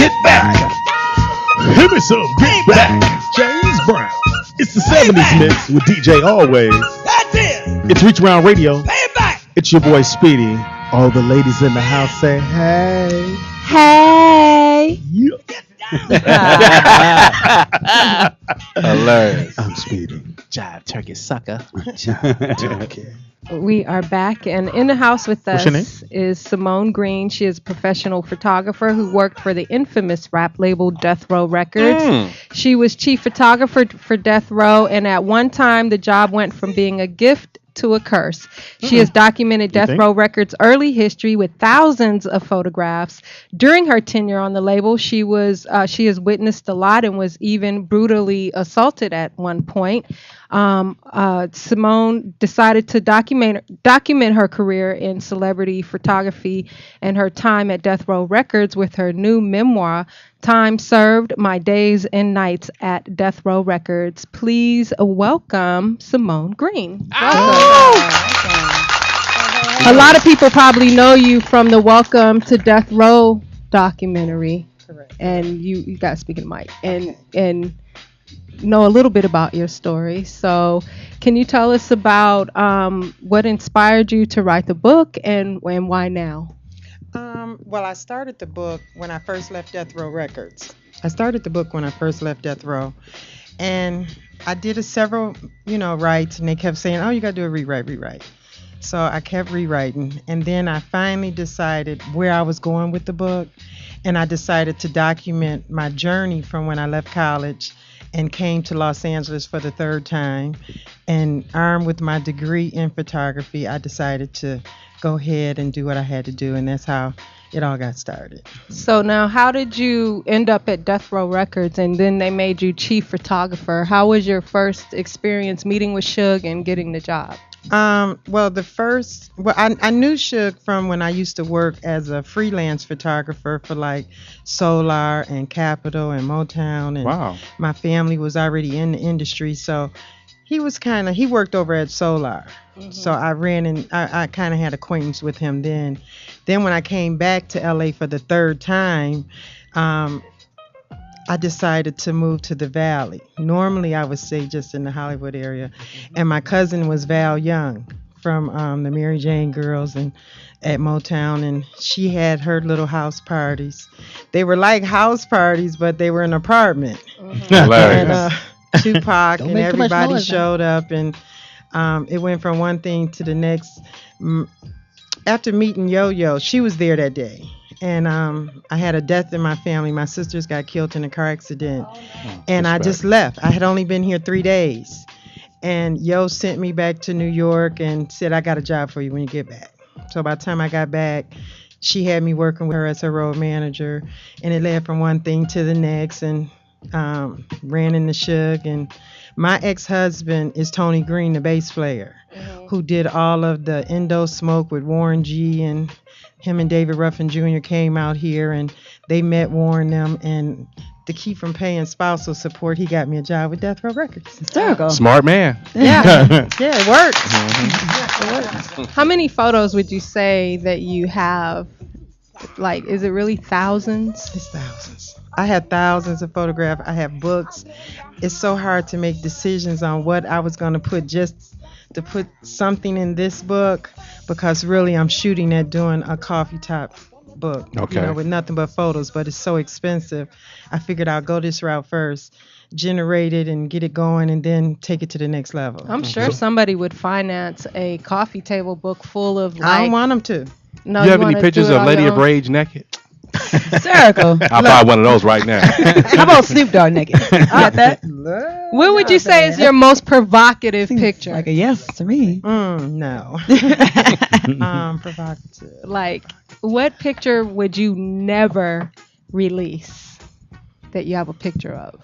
Get back. Give me some Get Back. James Brown. It's the 70s mix with DJ Always. That's it. It's Reach Around Radio. Pay it back. It's your boy Speedy. All the ladies in the house say hey. Hey. Yeah. Hilarious. I'm Speedy. Jive turkey sucker. Okay. We are back, and in the house with What's your name? us is Simone Green. She is a professional photographer who worked for the infamous rap label Death Row Records. She was chief photographer for Death Row, and at one time the job went from being a gift to a curse. She has documented Death Row Records' early history with thousands of photographs. During her tenure on the label, she has witnessed a lot and was even brutally assaulted at one point. Simone decided to document her career in celebrity photography and her time at Death Row Records with her new memoir, Time Served: My Days and Nights at Death Row Records. Please welcome Simone Green. Welcome. A lot of people probably know you from the Welcome to Death Row documentary. Correct. And you got to speak in the mic and know a little bit about your story. So can you tell us about what inspired you to write the book and why now? Well, I started the book when I first left Death Row Records. Death Row. And I did several, writes, and they kept saying, oh, you got to do a rewrite. So I kept rewriting. And then I finally decided where I was going with the book. And I decided to document my journey from when I left college and came to Los Angeles for the third time. And armed with my degree in photography, I decided to go ahead and do what I had to do. And that's how it all got started. So now, how did you end up at Death Row Records and then they made you chief photographer? How was your first experience meeting with Suge and getting the job? I knew Suge from when I used to work as a freelance photographer for like Solar and Capitol and Motown, and Wow. my family was already in the industry, so he worked over at Solar. So I kind of had acquaintance with him then. Then when I came back to LA for the third time, I decided to move to the Valley. Normally, I would say just in the Hollywood area. And my cousin was Val Young from the Mary Jane Girls and at Motown, and she had her little house parties. They were like house parties, but they were an apartment. Hilarious. And Tupac Don't and make too much everybody noise, showed up, and it went from one thing to the next. After meeting Yo-Yo, she was there that day. And I had a death in my family. My sisters got killed in a car accident. And I just left. I had only been here 3 days. And Yo sent me back to New York and said, I got a job for you when you get back. So by the time I got back, she had me working with her as her road manager. And it led from one thing to the next, and ran into Suge. And my ex-husband is Tony Green, the bass player, who did all of the Indo Smoke with Warren G, and him and David Ruffin Jr. came out here and they met Warren them, and to keep from paying spousal support, he got me a job with Death Row Records. Hysterical. Smart man. Yeah, it worked. How many photos would you say that you have? Like, is it really thousands? It's thousands. I have thousands of photographs. I have books. It's so hard to make decisions on what I was going to put, just to put something in this book, because really I'm shooting at doing a coffee top book, Okay. with nothing but photos, but it's so expensive. I figured I'll go this route first, generate it and get it going, and then take it to the next level. I'm sure somebody would finance a coffee table book full of I don't like. want them to. No, You have any wanna pictures do it of on Lady your of own? Rage naked? Hysterical. I'll buy one of those right now. How about Snoop Dogg naked? You got that? What would you say is your most provocative picture? Like a yes to me. No. Provocative. Like, what picture would you never release that you have a picture of?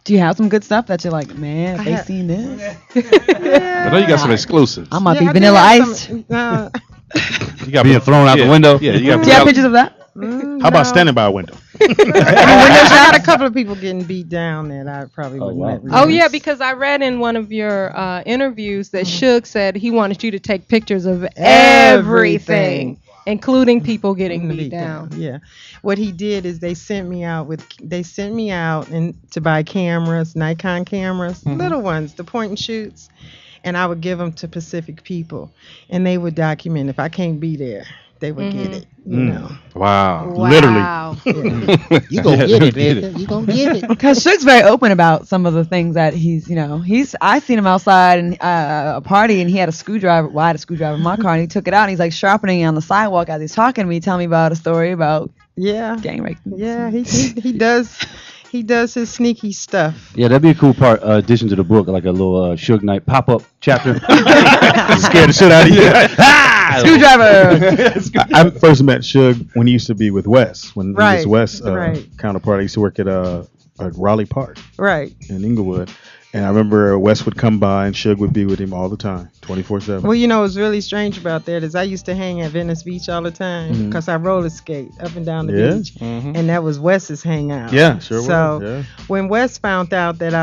Do you have some good stuff that you're like, man, if they have- seen this, I know you got some exclusives. I might Yeah, be I do Vanilla have Ice. some- You got Being thrown out the window? Yeah, you got. Do you have pictures of that? How about standing by a window? I had a couple of people getting beat down that I probably wouldn't let Oh release. yeah, because I read in one of your interviews that Suge said he wanted you to take pictures of everything. including people getting beat down. Yeah. What he did is they sent me out and to buy cameras, Nikon cameras, little ones, the point and shoots, and I would give them to Pacific people, and they would document. If I can't be there, they would get it. You know. Wow. Literally. You gonna get it, man. You gonna get it. Because Suge's very open about some of the things that I seen him outside and a party, and he had a screwdriver. Well, I had a screwdriver in my car, and he took it out, and he's like sharpening it on the sidewalk as he's talking to me, telling me about a story about gang rape. Yeah, he does. He does his sneaky stuff. Yeah, that'd be a cool part. Addition to the book, like a little Suge Knight pop-up chapter. Scared the shit out of you. Screwdriver. I first met Suge when he used to be with Wes. When he was Wes right. counterpart. I used to work at Raleigh Park Right. in Inglewood. And I remember Wes would come by and Suge would be with him all the time, 24/7. Well, you know what's really strange about that is I used to hang at Venice Beach all the time because I roller skate up and down the beach, and that was Wes's hangout. Yeah, sure was. So Yeah. when Wes found out that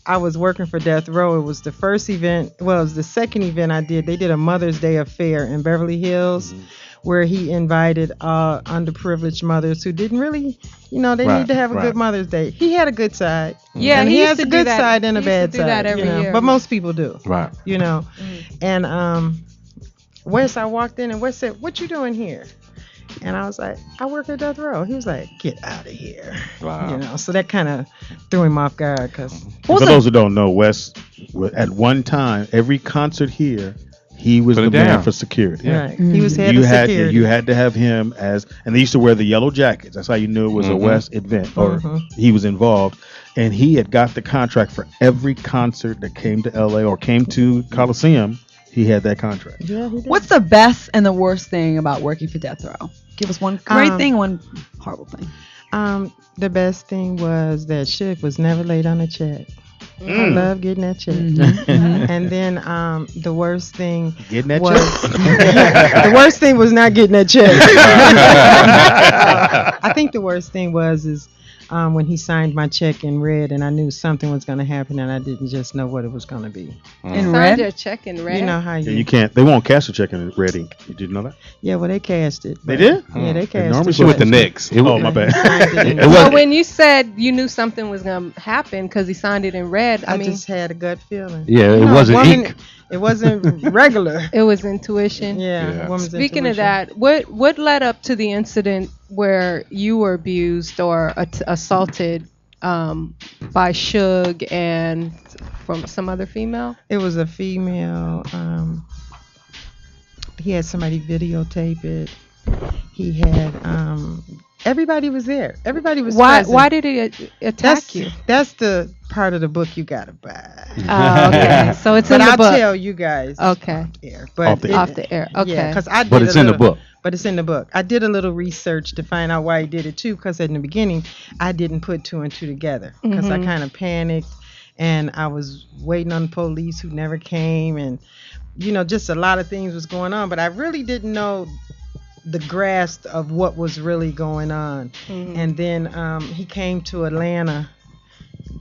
I was working for Death Row, it was the first event. Well, it was the second event I did. They did a Mother's Day affair in Beverly Hills. Where he invited underprivileged mothers who didn't really, they need to have a good Mother's Day. He had a good side. Yeah, and he he used has to a do good that. side and a He used to bad do side. that every year. But most people do. Right. And Wes, I walked in and Wes said, "What you doing here?" And I was like, "I work at Death Row." He was like, "Get out of here." Wow. So that kind of threw him off guard because. For those who don't know, Wes, at one time, every concert here, he was the man for security. Yeah. Right. He was head of security. You had to have him and they used to wear the yellow jackets. That's how you knew it was a Wes event or he was involved. And he had got the contract for every concert that came to LA or came to Coliseum. He had that contract. Yeah, he did. What's the best and the worst thing about working for Death Row? Give us one great thing, one horrible thing. The best thing was that Suge was never late on a check. I love getting that check. And then the worst thing Getting that was check? the worst thing was not getting that check. I think the worst thing is when he signed my check in red and I knew something was going to happen and I didn't just know what it was going to be. In Signed red? your check in red. You know how Yeah, you can't. They won't cash a check in red ink. Did you know that? Yeah, well, they cashed it. They did? Yeah, they cashed normally it. She with the Knicks. Oh, my bad. It So was when you said you knew something was gonna happen because he signed it in red, I I mean, just had a gut feeling. Yeah, it wasn't woman, ink. It wasn't regular. it was intuition. Yeah. Woman's Speaking of intuition. that, what led up to the incident where you were abused or assaulted by Suge and from some other female? It was a female. He had somebody videotape it. He had everybody was there. Everybody was present. Why did he attack you? That's the part of the book you gotta buy. Oh, okay. So it's But in the I'll book. tell you guys Okay. there. But Off the air. Off the air. Okay. Yeah, because I did But it's in the book. But it's in the book. I did a little research to find out why he did it too, because in the beginning I didn't put two and two together because I kind of panicked and I was waiting on the police who never came and just a lot of things was going on, but I really didn't know the grasp of what was really going on. And then he came to Atlanta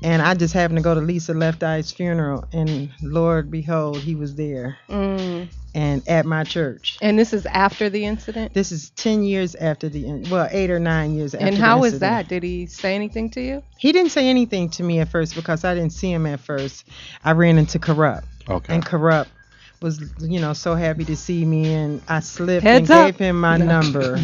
and I just happened to go to Lisa Left Eye's funeral and Lord behold, he was there and at my church. And this is after the incident? This is 10 years after 8 or 9 years after And the how was incident. that? Did he say anything to you? He didn't say anything to me at first because I didn't see him at first. I ran into Corrupt. Okay. And Corrupt was, so happy to see me and I slipped Heads and up. gave him my number.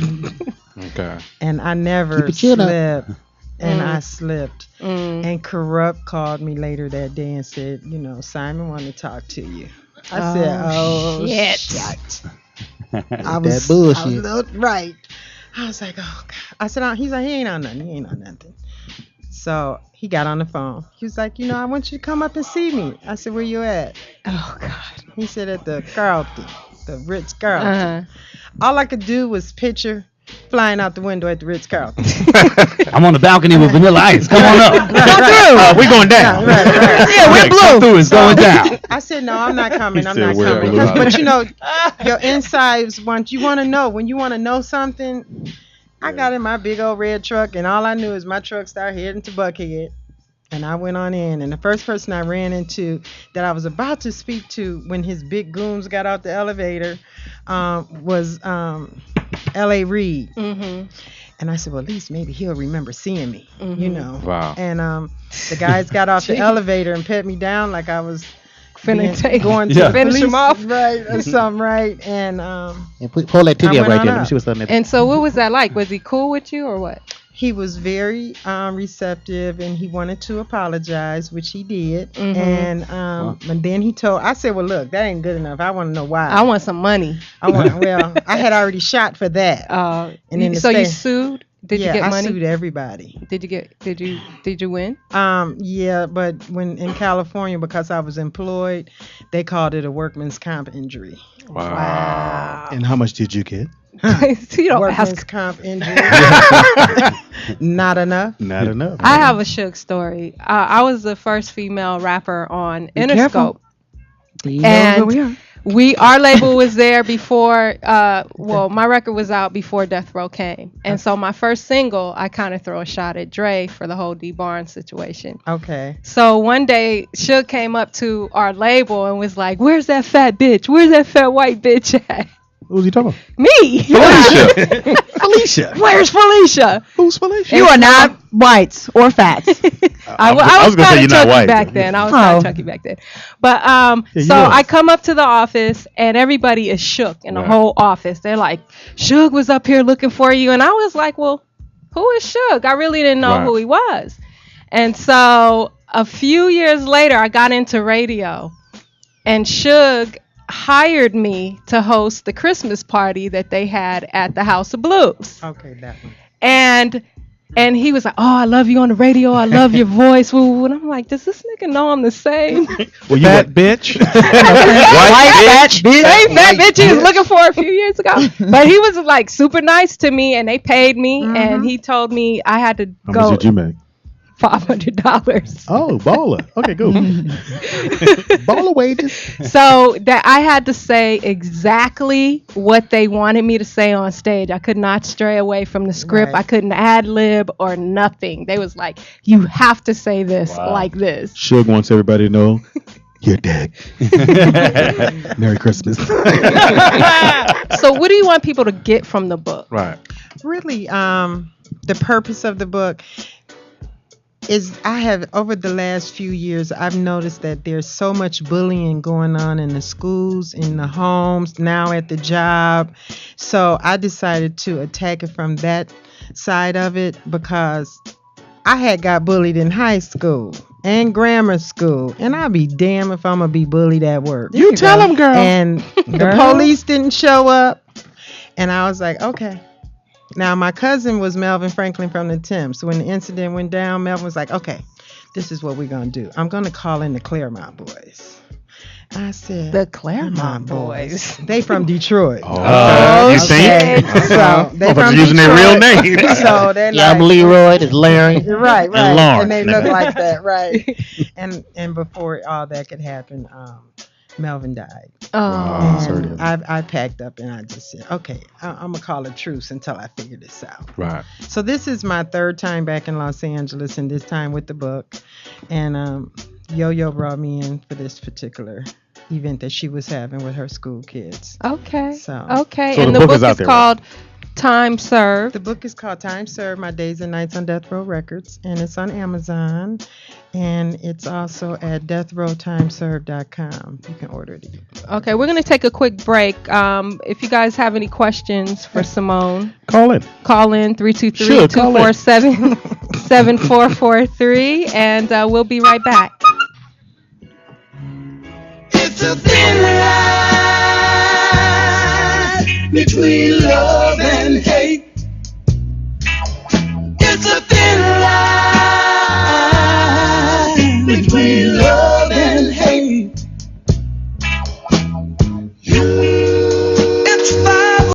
Okay. And I never Keep your chin up. slipped. And I slipped. And Corrupt called me later that day and said, Simon wanted to talk to you. I said, oh, shit. I was, That bullshit. right. I was like, oh, God. I said, he's like, he ain't on nothing. He ain't on nothing. So he got on the phone. He was like, I want you to come up and see me. I said, where you at? Oh, God. He said, at the Carlton, the Ritz Carlton. Uh-huh. All I could do was picture flying out the window at the Ritz Carlton. I'm on the balcony with Vanilla Ice. Come on up. We're going down. Right. Yeah, we're blue. Through. It's going down. I said, no, I'm not coming. I'm He not said, "We're coming. blue." But your insides you want to know. When you want to know something, I got in my big old red truck, and all I knew is my truck started heading to Buckhead. And I went on in, and the first person I ran into that I was about to speak to when his big goons got out the elevator was L.A. Reid. Mm-hmm. And I said, well, at least maybe he'll remember seeing me, you know. Wow. And the guys got off the elevator and pat me down like I was going to finish him off, right, or something, right? And pull that TV I up went right on there. Let me up. see what's on there. And so, what was that like? Was he cool with you, or what? he was very receptive, and he wanted to apologize, which he did. Mm-hmm. And then I said, well, look, that ain't good enough. I want to know why. I want some money. I had already shot for that. And then so you sued? Did you get money? I sued everybody. Did you win? Yeah, but when in California, because I was employed, they called it a workman's comp injury. Wow. And how much did you get? You don't Workman's ask. comp injury. Not enough. Not enough. I have a Suge story. I was the first female rapper on Interscope. And our label was there before, my record was out before Death Row came. And so my first single, I kind of throw a shot at Dre for the whole D Barnes situation. Okay. So one day, Suge came up to our label and was like, where's that fat bitch? Where's that fat white bitch at? Who was he talking about? Me. Felicia. Where's Felicia? Who's Felicia? You are not whites or fats. I was gonna say kind you're of not chunky white. back then. I was kind of chunky back then. But you so was. I come up to the office and everybody is shook in the whole office. They're like, Suge was up here looking for you. And I was like, well, who is Suge? I really didn't know who he was. And so a few years later, I got into radio, and Suge hired me to host the Christmas party that they had at the House of Blues. Okay, that one. And he was like, oh, I love you on the radio. I love your voice. Woo. And I'm like, does this nigga know I'm the same? Well, you Fat bitch. White fat bitch. Same fat bitch he was looking for a few years ago. But he was like super nice to me, and they paid me. And he told me I had to How go much did you make? $500. Oh, baller. Okay, cool. Baller wages. So that I had to say exactly what they wanted me to say on stage. I could not stray away from the script. Right. I couldn't ad lib or nothing. They was like, you have to say this like this. Suge wants everybody to know you're dead. Merry Christmas. So what do you want people to get from the book? Right. Really, the purpose of the book is I have, over the last few years, I've noticed that there's so much bullying going on in the schools, in the homes, now at the job. So I decided to attack it from that side of it, because I had got bullied in high school and grammar school, and I'll be damned if I'm going to be bullied at work. You tell them, girl. And the police didn't show up, and I was like, okay. Now, my cousin was Melvin Franklin from the Thames. So when the incident went down, Melvin was like, okay, this is what we're going to do. I'm going to call in the Claremont Boys. I said, The Claremont Boys. They from Detroit. Oh, you Okay. see? So they But from using their real Detroit. name. So they're Yeah, I'm like, Leroy. It's Larry. right. And Lawrence. And they look like that, right. And before all that could happen, Melvin died. Oh. sorry to And hear I packed up and I just said, okay, I'm going to call a truce until I figure this out. Right. So this is my third time back in Los Angeles, and this time with the book. And Yo-Yo brought me in for this particular event that she was having with her school kids. Okay. So And the the book is book out is there, called Time Served. the book is called Time Served, My Days and Nights on Death Row Records, and it's on Amazon. And it's also at deathrowtimeserved.com. You can order it. Okay, we're going to take a quick break. If you guys have any questions for Simone, Call in. call in Sure, call in. 323-247-7443, and we'll be right back. It's a thin line between love and hate. It's a thin